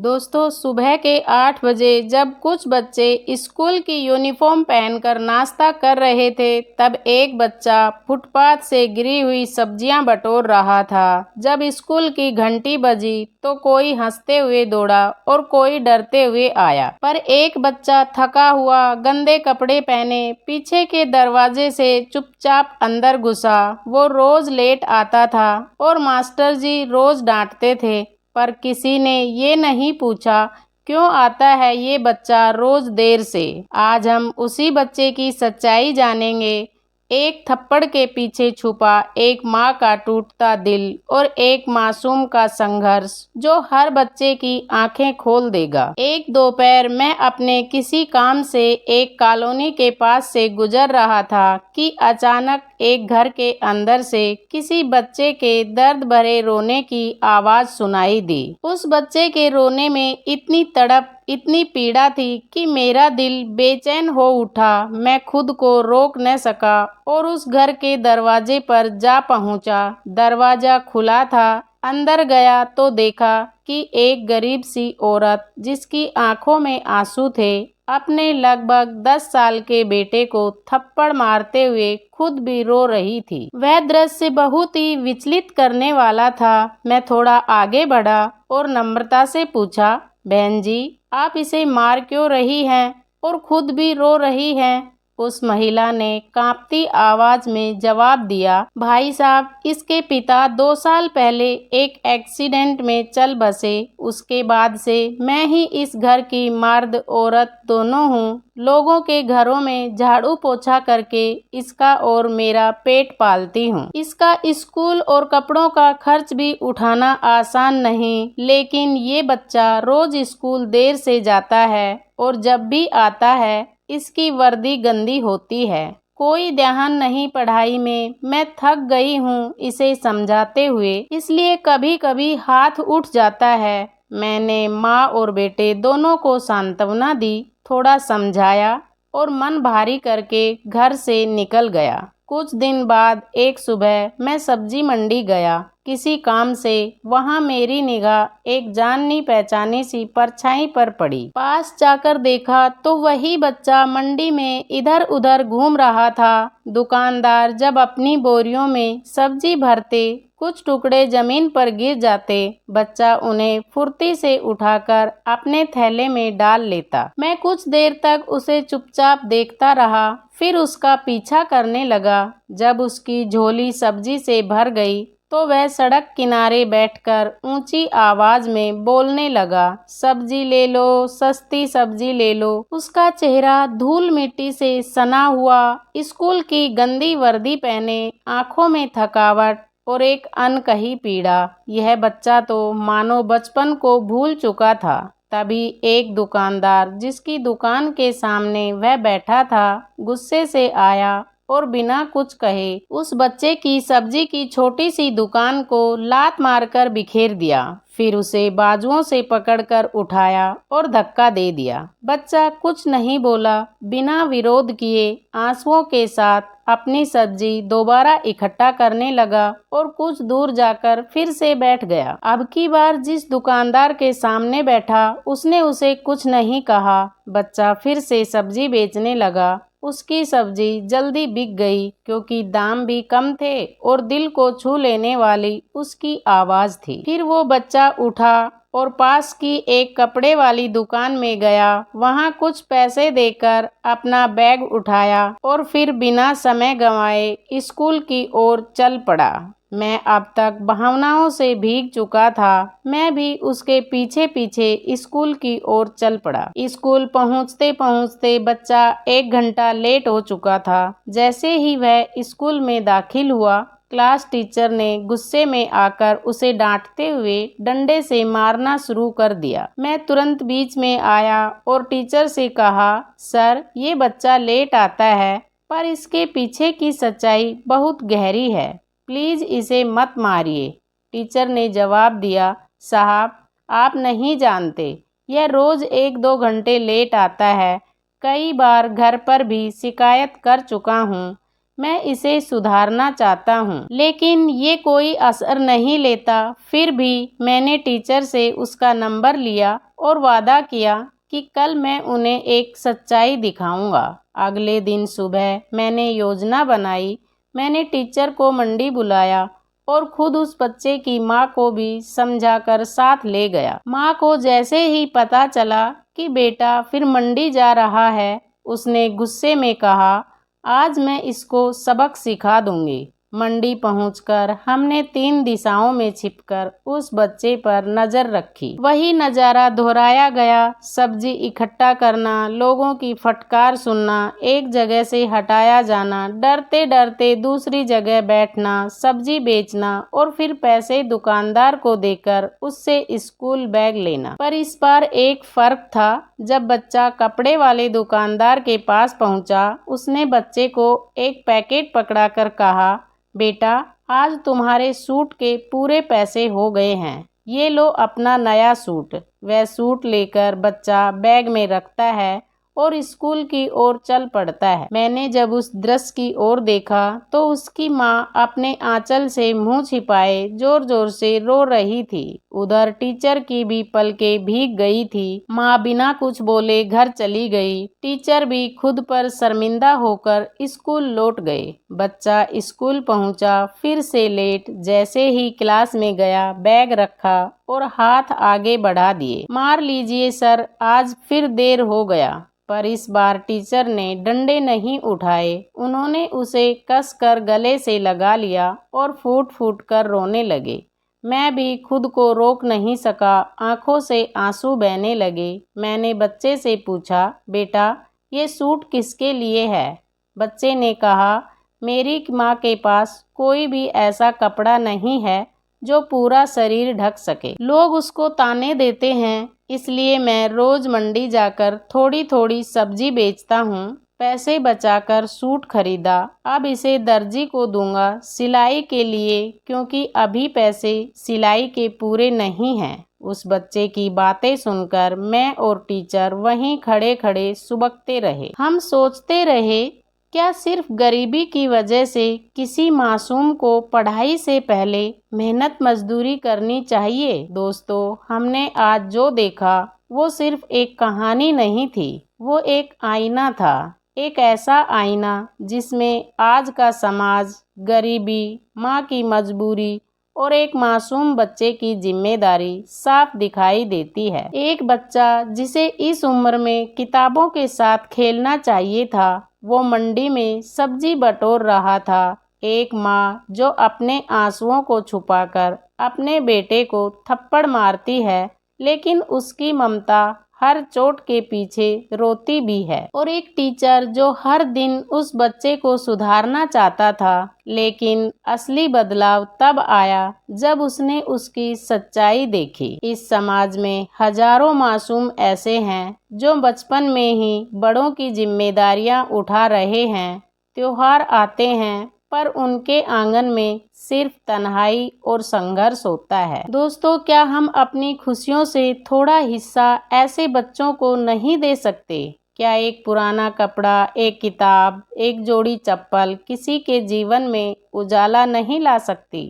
दोस्तों, सुबह के 8 बजे जब कुछ बच्चे स्कूल की यूनिफॉर्म पहनकर नाश्ता कर रहे थे, तब एक बच्चा फुटपाथ से गिरी हुई सब्जियां बटोर रहा था। जब स्कूल की घंटी बजी तो कोई हंसते हुए दौड़ा और कोई डरते हुए आया, पर एक बच्चा थका हुआ, गंदे कपड़े पहने पीछे के दरवाजे से चुपचाप अंदर घुसा। वो रोज लेट आता था और मास्टर जी रोज डांटते थे, पर किसी ने ये नहीं पूछा क्यों आता है ये बच्चा रोज देर से। आज हम उसी बच्चे की सच्चाई जानेंगे। एक थप्पड़ के पीछे छुपा एक माँ का टूटता दिल और एक मासूम का संघर्ष जो हर बच्चे की आंखें खोल देगा। एक दोपहर मैं अपने किसी काम से एक कॉलोनी के पास से गुजर रहा था कि अचानक एक घर के अंदर से किसी बच्चे के दर्द भरे रोने की आवाज सुनाई दी। उस बच्चे के रोने में इतनी तड़प, इतनी पीड़ा थी कि मेरा दिल बेचैन हो उठा। मैं खुद को रोक न सका और उस घर के दरवाजे पर जा पहुंचा। दरवाजा खुला था। अंदर गया तो देखा कि एक गरीब सी औरत, जिसकी आंखों में आंसू थे, अपने लगभग 10 साल के बेटे को थप्पड़ मारते हुए खुद भी रो रही थी। वह दृश्य बहुत ही विचलित करने वाला था। मैं थोड़ा आगे बढ़ा और नम्रता से पूछा, बहन जी, आप इसे मार क्यों रही हैं और खुद भी रो रही हैं? उस महिला ने कांपती आवाज में जवाब दिया, भाई साहब, इसके पिता 2 साल पहले एक एक्सीडेंट में चल बसे। उसके बाद से मैं ही इस घर की मर्द औरत दोनों हूँ। लोगों के घरों में झाड़ू पोछा करके इसका और मेरा पेट पालती हूँ। इसका स्कूल और कपड़ों का खर्च भी उठाना आसान नहीं, लेकिन ये बच्चा रोज स्कूल देर से जाता है और जब भी आता है इसकी वर्दी गंदी होती है। कोई ध्यान नहीं पढ़ाई में। मैं थक गई हूँ इसे समझाते हुए, इसलिए कभी कभी हाथ उठ जाता है। मैंने माँ और बेटे दोनों को सांत्वना दी, थोड़ा समझाया और मन भारी करके घर से निकल गया। कुछ दिन बाद एक सुबह मैं सब्जी मंडी गया किसी काम से। वहां मेरी निगाह एक जानी पहचानी सी परछाई पर पड़ी। पास जाकर देखा तो वही बच्चा मंडी में इधर उधर घूम रहा था। दुकानदार जब अपनी बोरियों में सब्जी भरते, कुछ टुकड़े जमीन पर गिर जाते, बच्चा उन्हें फुर्ती से उठाकर अपने थैले में डाल लेता। मैं कुछ देर तक उसे चुपचाप देखता रहा, फिर उसका पीछा करने लगा। जब उसकी झोली सब्जी से भर गई तो वह सड़क किनारे बैठकर ऊंची आवाज में बोलने लगा, सब्जी ले लो, सस्ती सब्जी ले लो। उसका चेहरा धूल मिट्टी से सना हुआ, स्कूल की गंदी वर्दी पहने, आंखों में थकावट और एक अनकही पीड़ा। यह बच्चा तो मानो बचपन को भूल चुका था। तभी एक दुकानदार, जिसकी दुकान के सामने वह बैठा था, गुस्से से आया और बिना कुछ कहे उस बच्चे की सब्जी की छोटी सी दुकान को लात मारकर बिखेर दिया। फिर उसे बाजुओं से पकड़कर उठाया और धक्का दे दिया। बच्चा कुछ नहीं बोला, बिना विरोध किए आंसुओं के साथ अपनी सब्जी दोबारा इकट्ठा करने लगा और कुछ दूर जाकर फिर से बैठ गया। अब की बार जिस दुकानदार के सामने बैठा उसने उसे कुछ नहीं कहा। बच्चा फिर से सब्जी बेचने लगा। उसकी सब्जी जल्दी बिक गई क्योंकि दाम भी कम थे और दिल को छू लेने वाली उसकी आवाज थी। फिर वो बच्चा उठा और पास की एक कपड़े वाली दुकान में गया। वहां कुछ पैसे देकर अपना बैग उठाया और फिर बिना समय गंवाए स्कूल की ओर चल पड़ा। मैं अब तक भावनाओं से भीग चुका था। मैं भी उसके पीछे पीछे स्कूल की ओर चल पड़ा। स्कूल पहुंचते पहुंचते बच्चा 1 घंटा लेट हो चुका था। जैसे ही वह स्कूल में दाखिल हुआ, क्लास टीचर ने गुस्से में आकर उसे डांटते हुए डंडे से मारना शुरू कर दिया। मैं तुरंत बीच में आया और टीचर से कहा, सर, ये बच्चा लेट आता है, पर इसके पीछे की सच्चाई बहुत गहरी है। प्लीज इसे मत मारिए। टीचर ने जवाब दिया, साहब, आप नहीं जानते, यह रोज 1-2 घंटे लेट आता है। कई बार घर पर भी शिकायत कर चुका हूँ। मैं इसे सुधारना चाहता हूँ, लेकिन ये कोई असर नहीं लेता। फिर भी मैंने टीचर से उसका नंबर लिया और वादा किया कि कल मैं उन्हें एक सच्चाई दिखाऊंगा। अगले दिन सुबह मैंने योजना बनाई। मैंने टीचर को मंडी बुलाया और खुद उस बच्चे की माँ को भी समझाकर साथ ले गया। माँ को जैसे ही पता चला कि बेटा फिर मंडी जा रहा है, उसने गुस्से में कहा, आज मैं इसको सबक सिखा दूंगी। मंडी पहुंचकर हमने 3 दिशाओं में छिपकर उस बच्चे पर नजर रखी। वही नजारा दोहराया गया। सब्जी इकट्ठा करना, लोगों की फटकार सुनना, एक जगह से हटाया जाना, डरते डरते दूसरी जगह बैठना, सब्जी बेचना और फिर पैसे दुकानदार को देकर उससे स्कूल बैग लेना। पर इस बार एक फर्क था। जब बच्चा कपड़े वाले दुकानदार के पास पहुंचा, उसने बच्चे को एक पैकेट पकड़ाकर कहा, बेटा आज तुम्हारे सूट के पूरे पैसे हो गए हैं, ये लो अपना नया सूट। वह सूट लेकर बच्चा बैग में रखता है और स्कूल की ओर चल पड़ता है। मैंने जब उस दृश्य की ओर देखा तो उसकी माँ अपने आंचल से मुंह छिपाए जोर जोर से रो रही थी। उधर टीचर की भी पलकें भीग गई थी। माँ बिना कुछ बोले घर चली गई। टीचर भी खुद पर शर्मिंदा होकर स्कूल लौट गए। बच्चा स्कूल पहुंचा, फिर से लेट। जैसे ही क्लास में गया, बैग रखा और हाथ आगे बढ़ा दिए। मार लीजिए सर, आज फिर देर हो गया। पर इस बार टीचर ने डंडे नहीं उठाए। उन्होंने उसे कसकर गले से लगा लिया और फूट फूट कर रोने लगे। मैं भी खुद को रोक नहीं सका, आंखों से आंसू बहने लगे। मैंने बच्चे से पूछा, बेटा ये सूट किसके लिए है? बच्चे ने कहा, मेरी माँ के पास कोई भी ऐसा कपड़ा नहीं है जो पूरा शरीर ढक सके। लोग उसको ताने देते हैं, इसलिए मैं रोज मंडी जाकर थोड़ी थोड़ी सब्जी बेचता हूँ। पैसे बचाकर सूट खरीदा। अब इसे दर्जी को दूंगा सिलाई के लिए, क्योंकि अभी पैसे सिलाई के पूरे नहीं हैं। उस बच्चे की बातें सुनकर मैं और टीचर वहीं खड़े खड़े सुबकते रहे। हम सोचते रहे, क्या सिर्फ गरीबी की वजह से किसी मासूम को पढ़ाई से पहले मेहनत मजदूरी करनी चाहिए? दोस्तों, हमने आज जो देखा वो सिर्फ एक कहानी नहीं थी, वो एक आईना था। एक ऐसा आईना जिसमें आज का समाज, गरीबी, माँ की मजबूरी और एक मासूम बच्चे की जिम्मेदारी साफ दिखाई देती है। एक बच्चा जिसे इस उम्र में किताबों के साथ खेलना चाहिए था, वो मंडी में सब्जी बटोर रहा था। एक माँ जो अपने आंसुओं को छुपाकर अपने बेटे को थप्पड़ मारती है, लेकिन उसकी ममता हर चोट के पीछे रोती भी है। और एक टीचर जो हर दिन उस बच्चे को सुधारना चाहता था, लेकिन असली बदलाव तब आया जब उसने उसकी सच्चाई देखी। इस समाज में हजारों मासूम ऐसे हैं जो बचपन में ही बड़ों की जिम्मेदारियां उठा रहे हैं। त्योहार आते हैं पर उनके आंगन में सिर्फ तन्हाई और संघर्ष होता है। दोस्तों, क्या हम अपनी खुशियों से थोड़ा हिस्सा ऐसे बच्चों को नहीं दे सकते? क्या एक पुराना कपड़ा, एक किताब, एक जोड़ी चप्पल किसी के जीवन में उजाला नहीं ला सकती?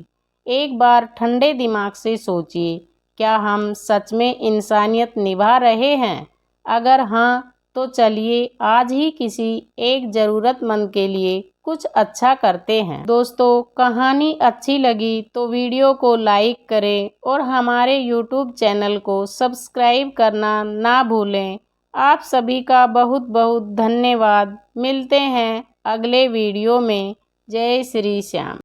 एक बार ठंडे दिमाग से सोचिए, क्या हम सच में इंसानियत निभा रहे हैं? अगर हाँ, तो चलिए आज ही किसी एक जरूरतमंद के लिए कुछ अच्छा करते हैं। दोस्तों, कहानी अच्छी लगी तो वीडियो को लाइक करें और हमारे YouTube चैनल को सब्सक्राइब करना ना भूलें। आप सभी का बहुत बहुत धन्यवाद। मिलते हैं अगले वीडियो में। जय Shri Shyam.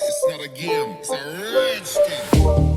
It's not a game, it's a rich thing.